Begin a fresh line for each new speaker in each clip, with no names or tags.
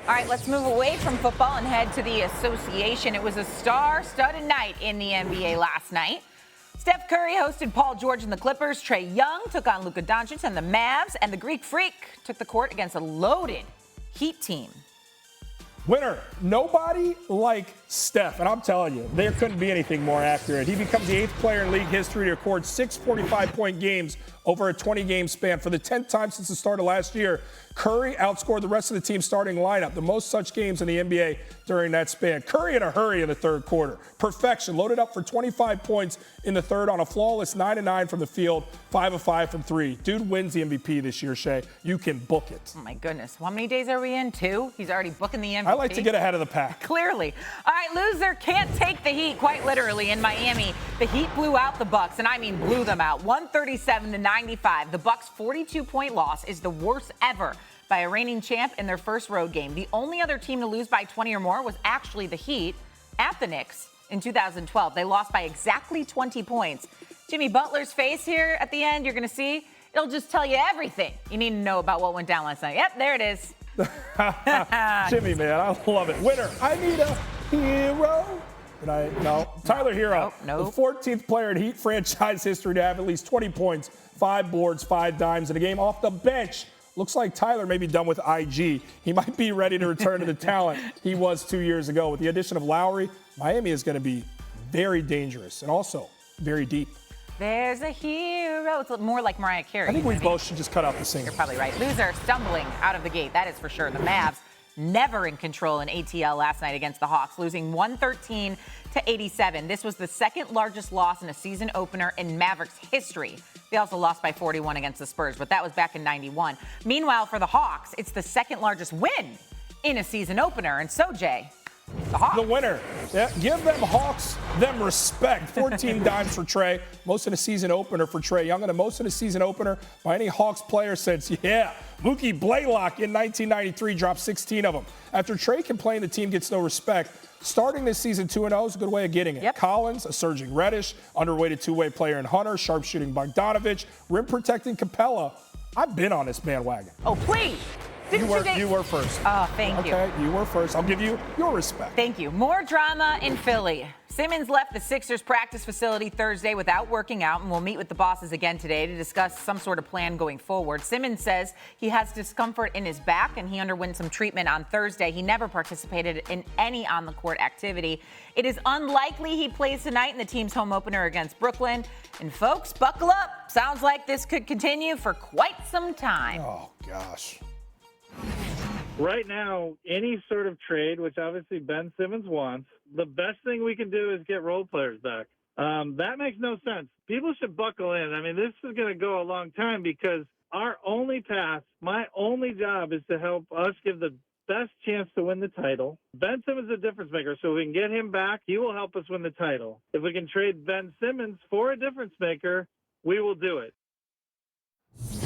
All right, let's move away from football and head to the association. It was a star-studded night in the NBA last night. Steph Curry hosted Paul George and the Clippers. Trae Young took on Luka Doncic and the Mavs. And the Greek Freak took the court against a loaded Heat team.
Winner, nobody like Steph. And I'm telling you, there couldn't be anything more accurate. He becomes the 8th player in league history to record 6 45-point games over a 20-game span. For the 10th time since the start of last year, Curry outscored the rest of the team's starting lineup, the most such games in the NBA during that span. Curry in a hurry in the third quarter. Perfection, loaded up for 25 points in the third on a flawless 9-9 from the field, 5 of 5 from 3. Dude wins the MVP this year, Shae. You can book it.
Oh, my goodness. How many days are we in? 2? He's already booking the MVP.
I like to get ahead of the pack.
Clearly. All right, loser can't take the Heat, quite literally, in Miami. The Heat blew out the Bucks, and I mean blew them out, 137-95. The Bucks' 42-point loss is the worst ever by a reigning champ in their first road game. The only other team to lose by 20 or more was actually the Heat at the Knicks in 2012. They lost by exactly 20 points. Jimmy Butler's face here at the end, you're going to see, it'll just tell you everything you need to know about what went down last night. Yep, there it is.
Jimmy, man, I love it. Winner, I need a hero. No. Tyler Herro,
no.
The 14th player in Heat franchise history to have at least 20 points, 5 boards, 5 dimes in a game off the bench. Looks like Tyler may be done with IG. He might be ready to return to the talent he was 2 years ago. With the addition of Lowry, Miami is going to be very dangerous and also very deep.
There's a hero. It's more like Mariah Carey.
I think we both should just cut out the singing.
You're probably right. Loser stumbling out of the gate. That is for sure. The Mavs never in control in ATL last night against the Hawks, losing 113-87. This was the second largest loss in a season opener in Mavericks history. They also lost by 41 against the Spurs, but that was back in 91. Meanwhile, for the Hawks, it's the second largest win in a season opener. And so, Jay, the Hawks.
The winner. Yeah, give them Hawks them respect. 14 dimes for Trae. Most in a season opener for Trae Young, and the most in a season opener by any Hawks player since, Mookie Blaylock in 1993 dropped 16 of them. After Trae can play and the team gets no respect, starting this season 2-0 is a good way of getting it.
Yep.
Collins, a surging Reddish, underrated two-way player in Hunter, sharpshooting Bogdanovich, rim protecting Capella. I've been on this bandwagon.
Oh, please.
You were first.
Oh, thank you.
Okay, you were first. I'll give you your respect.
Thank you. More drama in Philly. Simmons left the Sixers practice facility Thursday without working out and will meet with the bosses again today to discuss some sort of plan going forward. Simmons says he has discomfort in his back and he underwent some treatment on Thursday. He never participated in any on-the-court activity. It is unlikely he plays tonight in the team's home opener against Brooklyn. And folks, buckle up. Sounds like this could continue for quite some time.
Oh, gosh.
Right now, any sort of trade, which obviously Ben Simmons wants, the best thing we can do is get role players back. That makes no sense. People should buckle in. I mean, this is going to go a long time because our only path, my only job is to help us give the best chance to win the title. Ben Simmons is a difference maker, so if we can get him back, he will help us win the title. If we can trade Ben Simmons for a difference maker, we will do it.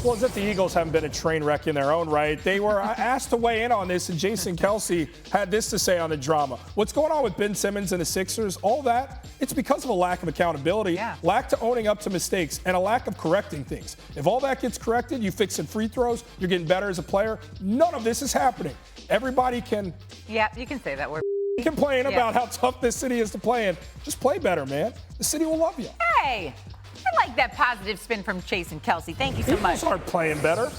Well, as if the Eagles haven't been a train wreck in their own right. They were asked to weigh in on this, and Jason Kelce had this to say on the drama. What's going on with Ben Simmons and the Sixers, all that, it's because of a lack of accountability, lack to owning up to mistakes, and a lack of correcting things. If all that gets corrected, you fix in free throws, you're getting better as a player. None of this is happening. Everybody can...
Yeah, you can say that word.
Complain about how tough this city is to play in. Just play better, man. The city will love you.
Hey! I like that positive spin from Chase and Kelce. Thank you so much.
Eagles aren't playing better.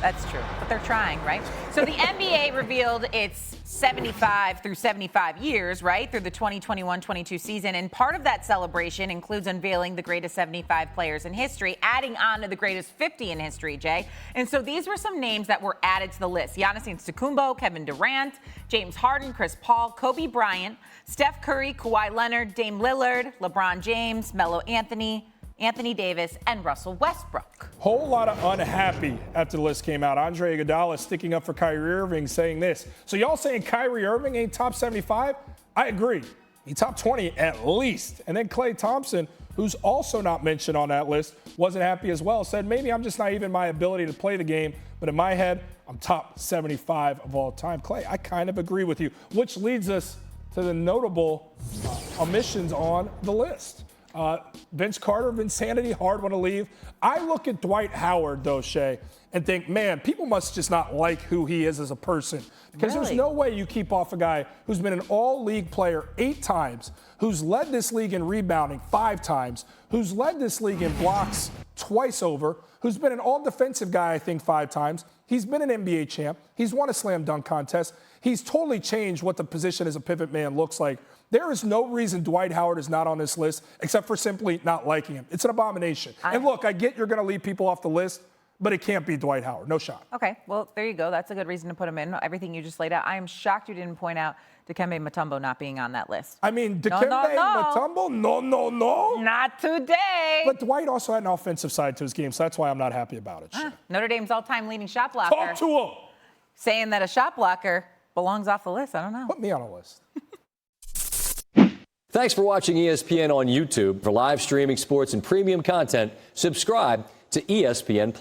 That's true, but they're trying, right? So the NBA revealed its 75 through 75 years, right, through the 2021-22 season. And part of that celebration includes unveiling the greatest 75 players in history, adding on to the greatest 50 in history, Jay. And so these were some names that were added to the list. Giannis Antetokounmpo, Kevin Durant, James Harden, Chris Paul, Kobe Bryant, Steph Curry, Kawhi Leonard, Dame Lillard, LeBron James, Melo Anthony, Anthony Davis, and Russell Westbrook.
Whole lot of unhappy after the list came out. Andre Iguodala sticking up for Kyrie Irving, saying this. So y'all saying Kyrie Irving ain't top 75? I agree. He top 20 at least. And then Klay Thompson, who's also not mentioned on that list, wasn't happy as well. Said, maybe I'm just naive in my ability to play the game, but in my head, I'm top 75 of all time. Klay, I kind of agree with you, which leads us to the notable omissions on the list. Vince Carter of Insanity, hard one to leave. I look at Dwight Howard, though, Shae, and think, man, people must just not like who he is as a person. Because there's no way you keep off a guy who's been an all-league player 8 times, who's led this league in rebounding 5 times, who's led this league in blocks twice over, who's been an all-defensive guy, I think, 5 times. He's been an NBA champ. He's won a slam dunk contest. He's totally changed what the position as a pivot man looks like. There is no reason Dwight Howard is not on this list except for simply not liking him. It's an abomination. And look, I get you're going to leave people off the list, but it can't be Dwight Howard. No shot.
Okay, well, there you go. That's a good reason to put him in. Everything you just laid out. I am shocked you didn't point out Dikembe Mutombo not being on that list.
I mean, Dikembe Mutombo? No.
Not today.
But Dwight also had an offensive side to his game, so that's why I'm not happy about it.
Notre Dame's all-time leading shot blocker.
Talk to him.
Saying that a shot blocker belongs off the list. I don't know.
Put me on a list.
Thanks for watching ESPN on YouTube. For live streaming sports and premium content, subscribe to ESPN+.